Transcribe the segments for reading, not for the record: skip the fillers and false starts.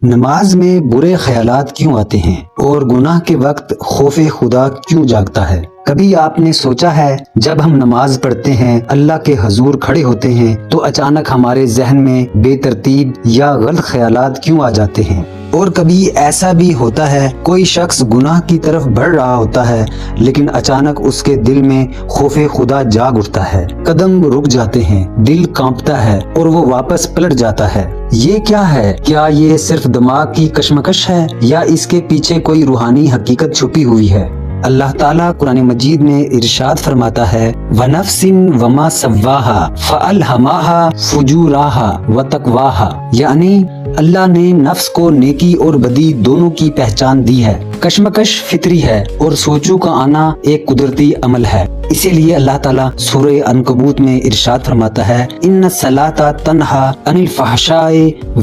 نماز میں برے خیالات کیوں آتے ہیں اور گناہ کے وقت خوف خدا کیوں جاگتا ہے؟ کبھی آپ نے سوچا ہے جب ہم نماز پڑھتے ہیں، اللہ کے حضور کھڑے ہوتے ہیں، تو اچانک ہمارے ذہن میں بے ترتیب یا غلط خیالات کیوں آ جاتے ہیں؟ اور کبھی ایسا بھی ہوتا ہے کوئی شخص گناہ کی طرف بڑھ رہا ہوتا ہے لیکن اچانک اس کے دل میں خوف خدا جاگ اٹھتا ہے، قدم رک جاتے ہیں، دل کانپتا ہے اور وہ واپس پلٹ جاتا ہے۔ یہ کیا ہے؟ کیا یہ صرف دماغ کی کشمکش ہے یا اس کے پیچھے کوئی روحانی حقیقت چھپی ہوئی ہے؟ اللہ تعالیٰ قرآن مجید میں ارشاد فرماتا ہے وَنَفْسٍ وَمَا سَوَّاهَا فَأَلْهَمَاهَا فُجُورَهَا وَتَقْوَاهَا، یعنی اللہ نے نفس کو نیکی اور بدی دونوں کی پہچان دی ہے۔ کشمکش فطری ہے اور سوچوں کا آنا ایک قدرتی عمل ہے۔ اسی لیے اللہ تعالیٰ سورہ عنکبوت میں ارشاد فرماتا ہے ان الصلاۃ تنہا عن الفحشاء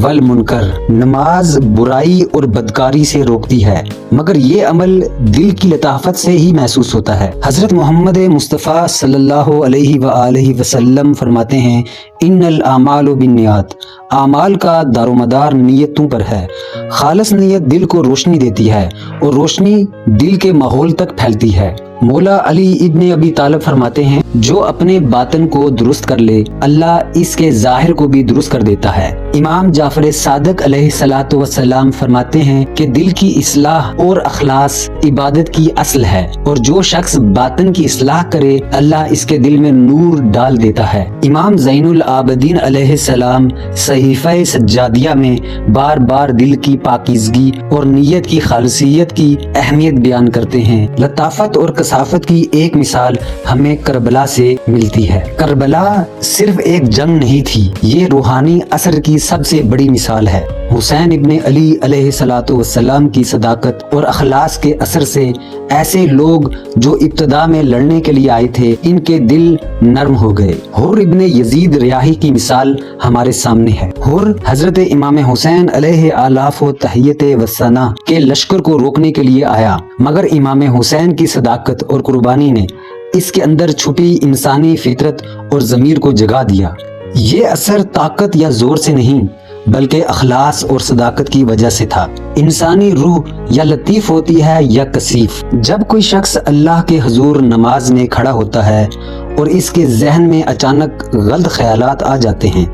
والمنکر، نماز برائی اور بدکاری سے روکتی ہے مگر یہ عمل دل کی لطافت سے ہی محسوس ہوتا ہے۔ حضرت محمد مصطفیٰ صلی اللہ علیہ وآلہ وسلم فرماتے ہیں ان الاعمال بالنیات، اعمال کا دار و مدار نیتوں پر ہے۔ خالص نیت دل کو روشنی دیتی ہے اور روشنی دل کے ماحول تک پھیلتی ہے۔ مولا علی ابن ابی طالب فرماتے ہیں جو اپنے باطن کو درست کر لے اللہ اس کے ظاہر کو بھی درست کر دیتا ہے۔ امام جعفر صادق علیہ الصلوۃ والسلام فرماتے ہیں کہ دل کی اصلاح اور اخلاص عبادت کی اصل ہے، اور جو شخص باطن کی اصلاح کرے اللہ اس کے دل میں نور ڈال دیتا ہے۔ امام زین العابدین علیہ السلام صحیفہ سجادیہ میں بار بار دل کی پاکیزگی اور نیت کی خالصیت کی اہمیت بیان کرتے ہیں۔ لطافت اور کثافت کی ایک مثال ہمیں کربلا سے ملتی ہے۔ کربلا صرف ایک جنگ نہیں تھی، یہ روحانی اثر کی سب سے بڑی مثال ہے۔ حسین ابن علی علیہ الصلوۃ والسلام کی صداقت اور اخلاص کے اثر سے ایسے لوگ جو ابتدا میں لڑنے کے لیے آئے تھے ان کے دل نرم ہو گئے۔ حر ابن یزید ریاحی کی مثال ہمارے سامنے ہے۔ حر حضرت امام حسین علیہ آلاف و تحیت و ثنا کے لشکر کو روکنے کے لیے آیا مگر امام حسین کی صداقت اور قربانی نے اس کے اندر چھپی انسانی فطرت اور ضمیر کو جگا دیا۔ یہ اثر طاقت یا زور سے نہیں بلکہ اخلاص اور صداقت کی وجہ سے تھا۔ انسانی روح یا لطیف ہوتی ہے یا کثیف۔ جب کوئی شخص اللہ کے حضور نماز میں کھڑا ہوتا ہے اور اس کے ذہن میں اچانک غلط خیالات آ جاتے ہیں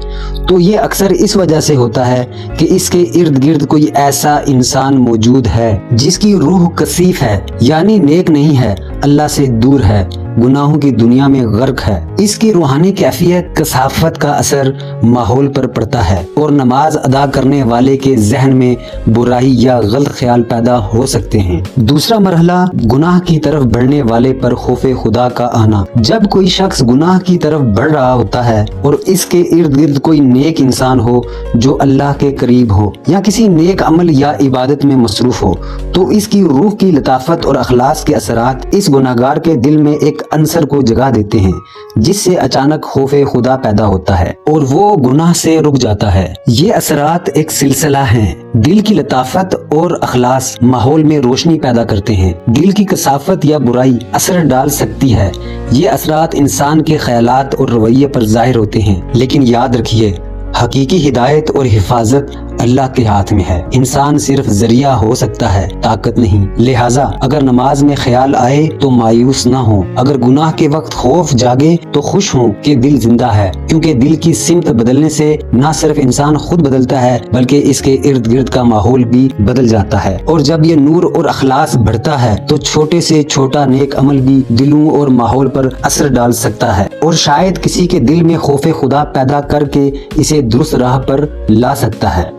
تو یہ اکثر اس وجہ سے ہوتا ہے کہ اس کے ارد گرد کوئی ایسا انسان موجود ہے جس کی روح کثیف ہے، یعنی نیک نہیں ہے، اللہ سے دور ہے، گناہوں کی دنیا میں غرق ہے۔ اس کی روحانی کیفیت کثافت کا اثر ماحول پر پڑتا ہے اور نماز ادا کرنے والے کے ذہن میں برائی یا غلط خیال پیدا ہو سکتے ہیں۔ دوسرا مرحلہ گناہ کی طرف بڑھنے والے پر خوف خدا کا آنا۔ جب کوئی شخص گناہ کی طرف بڑھ رہا ہوتا ہے اور اس کے ارد گرد کوئی نیک انسان ہو جو اللہ کے قریب ہو یا کسی نیک عمل یا عبادت میں مصروف ہو تو اس کی روح کی لطافت اور اخلاص کے اثرات اس گناہگار کے دل میں ایک عنصر کو جگا دیتے ہیں جس سے اچانک خوف خدا پیدا ہوتا ہے اور وہ گناہ سے رک جاتا ہے۔ یہ اثرات ایک سلسلہ ہیں۔ دل کی لطافت اور اخلاص ماحول میں روشنی پیدا کرتے ہیں۔ دل کی کثافت یا برائی اثر ڈال سکتی ہے۔ یہ اثرات انسان کے خیالات اور رویے پر ظاہر ہوتے ہیں، لیکن یاد رکھیے حقیقی ہدایت اور حفاظت اللہ کے ہاتھ میں ہے۔ انسان صرف ذریعہ ہو سکتا ہے، طاقت نہیں۔ لہٰذا اگر نماز میں خیال آئے تو مایوس نہ ہو، اگر گناہ کے وقت خوف جاگے تو خوش ہوں کہ دل زندہ ہے، کیونکہ دل کی سمت بدلنے سے نہ صرف انسان خود بدلتا ہے بلکہ اس کے ارد گرد کا ماحول بھی بدل جاتا ہے، اور جب یہ نور اور اخلاص بڑھتا ہے تو چھوٹے سے چھوٹا نیک عمل بھی دلوں اور ماحول پر اثر ڈال سکتا ہے اور شاید کسی کے دل میں خوف خدا پیدا کر کے اسے درست راہ پر لا سکتا ہے۔